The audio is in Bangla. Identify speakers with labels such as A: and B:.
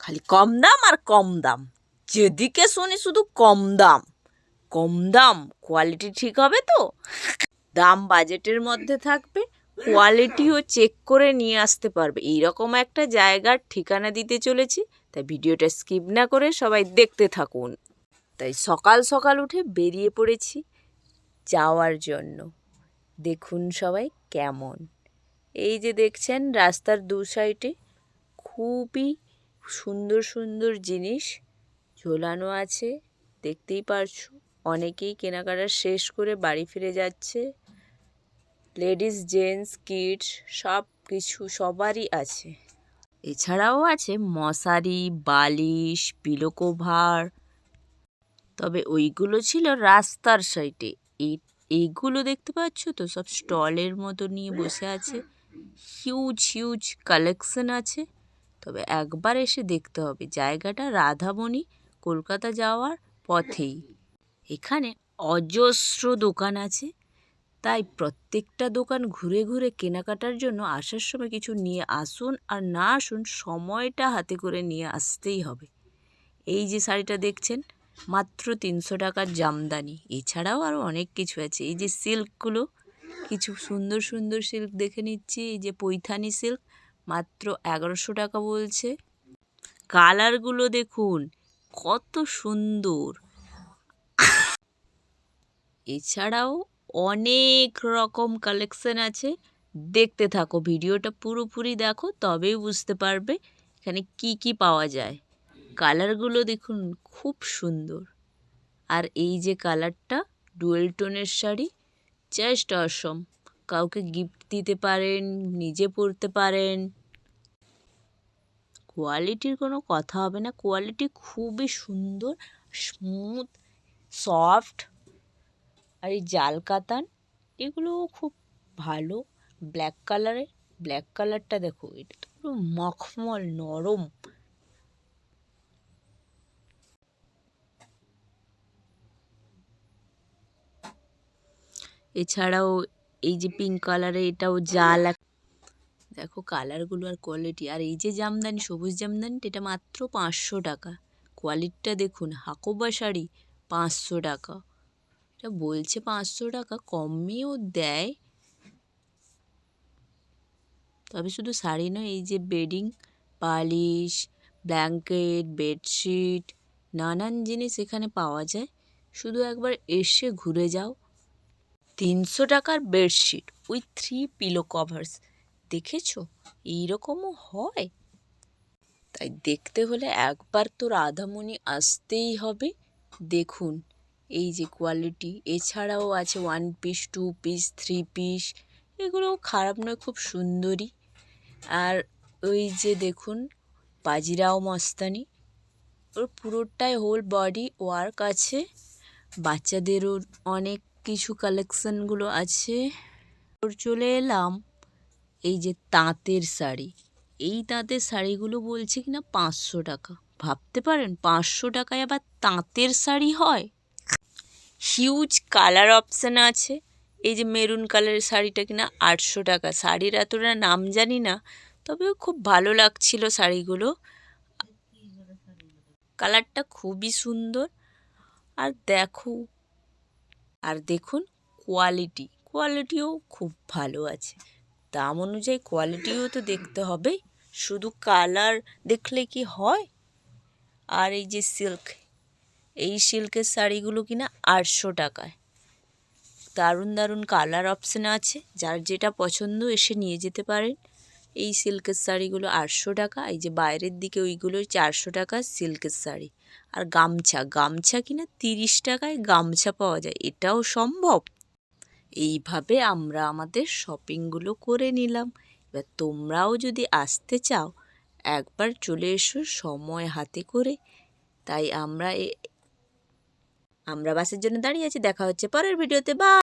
A: খালি কম দাম আর কম দাম। যেদিকে শুনি শুধু কম দাম কম দাম। কোয়ালিটি ঠিক হবে তো? দাম বাজেটের মধ্যে থাকবে, কোয়ালিটিও চেক করে নিয়ে আসতে পারবে, এইরকম একটা জায়গার ঠিকানা দিতে চলেছি। তাই ভিডিওটা স্কিপ না করে সবাই দেখতে থাকুন। তাই সকাল সকাল উঠে বেরিয়ে পড়েছি যাওয়ার জন্য। দেখুন সবাই কেমন, এই যে দেখছেন রাস্তার দু সাইডে খুবই সুন্দর সুন্দর জিনিস ঝোলানো আছে, দেখতেই পারছো। অনেকেই কেনাকাটা শেষ করে বাড়ি ফিরে যাচ্ছে। লেডিস জেন্টস কিডস সব কিছু সবারই আছে। এছাড়াও আছে মশারি, বালিশ, পিলো কভার। তবে ওইগুলো ছিল রাস্তার সাইডে। এইগুলো দেখতে পাচ্ছ তো, সব স্টলের মতো নিয়ে বসে আছে। হিউজ হিউজ কালেকশন আছে। তবে একবার এসে দেখতে হবে। জায়গাটা রাধামণি, কলকাতা যাওয়ার পথেই। এখানে অজস্র দোকান আছে, তাই প্রত্যেকটা দোকান ঘুরে ঘুরে কেনাকাটার জন্য আসার সময় কিছু নিয়ে আসুন আর না আসুন, সময়টা হাতে করে নিয়ে আসতেই হবে। এই যে শাড়িটা দেখছেন, মাত্র 300 টাকার জামদানি। এছাড়াও আরও অনেক কিছু আছে। এই যে সিল্কগুলো, কিছু সুন্দর সুন্দর সিল্ক দেখে নিচ্ছি। এই যে পৈথানি সিল্ক, মাত্র 1100 টাকা বলছে। কালারগুলো দেখুন কত সুন্দর। এছাড়াও অনেক রকম কালেকশন আছে। দেখতে থাকো, ভিডিওটা পুরোপুরি দেখো, তবেই বুঝতে পারবে এখানে কি কি পাওয়া যায়। কালারগুলো দেখুন খুব সুন্দর। আর এই যে কালারটা, ডুয়েল টোনের শাড়ি, জাস্ট অসম। কাউকে গিফট দিতে পারেন, নিজে পরতে পারেন। কোয়ালিটির কোনো কথা হবে না, কোয়ালিটি খুবই সুন্দর, স্মুথ, সফট। আর এই জাল কাতান, এগুলোও খুব ভালো। ব্ল্যাক কালারের, ব্ল্যাক কালারটা দেখো, এটা তো পুরো মখমল নরম। এছাড়াও এই যে পিঙ্ক কালারে, এটাও জাল। দেখো কালারগুলো আর কোয়ালিটি। আর এই যে জামদানি, সবুজ জামদানি, এটা মাত্র 500 টাকা। কোয়ালিটিটা দেখুন। হাকোবা শাড়ি 500 টাকা। এটা বলছে 500 টাকা, কমেও দেয়। তবে শুধু শাড়ি নয়, এই যে বেডিং, বালিশ, ব্ল্যাঙ্কেট, বেডশিট, নানান জিনিস এখানে পাওয়া যায়। শুধু একবার এসে ঘুরে যাও। 300 টাকার বেডশিট উইথ 3 পিলো কভার্স, দেখেছো? এইরকমও হয়। তাই দেখতে হলে একবার তো রাধামণি আসতেই হবে। দেখুন এই যে কোয়ালিটি। এছাড়াও আছে 1 পিস, 2 পিস, 3 পিস। এগুলোও খারাপ নয়, খুব সুন্দরই। আর ওই যে দেখুন বাজিরাও মস্তানি, ওর পুরোটাই হোল বডি ওয়ার্ক আছে। বাচ্চাদেরও অনেক কিছু কালেকশনগুলো আছে। চলে এলাম এই যে তাঁতের শাড়ি। এই তাঁতের শাড়িগুলো বলছে কিনা 500 টাকা। ভাবতে পারেন 500 টাকায় আবার তাঁতের শাড়ি হয়। হিউজ কালার অপশান আছে। এই যে মেরুন কালারের শাড়িটা কিনা 800 টাকা। শাড়ির এতটা নাম জানি না, তবেও খুব ভালো লাগছিল শাড়িগুলো। কালারটা খুবই সুন্দর। আর দেখুন কোয়ালিটিও খুব ভালো আছে। দাম অনুযায়ী কোয়ালিটিও তো দেখতে হবে, শুধু কালার দেখলে কি হয়? আর এই যে সিল্ক, এই সিল্কের শাড়িগুলো কিনা 800 টাকায়। দারুণ দারুণ কালার অপশান আছে, যার যেটা পছন্দ এসে নিয়ে যেতে পারেন। এই সিল্কের শাড়িগুলো 800 টাকা। এই যে বাইরের দিকে ওইগুলো 400 টাকা সিল্কের শাড়ি। আর গামছা কিনা 30 টাকায় গামছা পাওয়া যায়, এটাও সম্ভব। এইভাবে আমরা আমাদের শপিংগুলো করে নিলাম। এবার তোমরাও যদি আসতে চাও, একবার চলে এসো সময় হাতে করে। তাই আমরা বাসের জন্য দাঁড়িয়ে আছি। দেখা হচ্ছে পরের ভিডিওতে। বাই।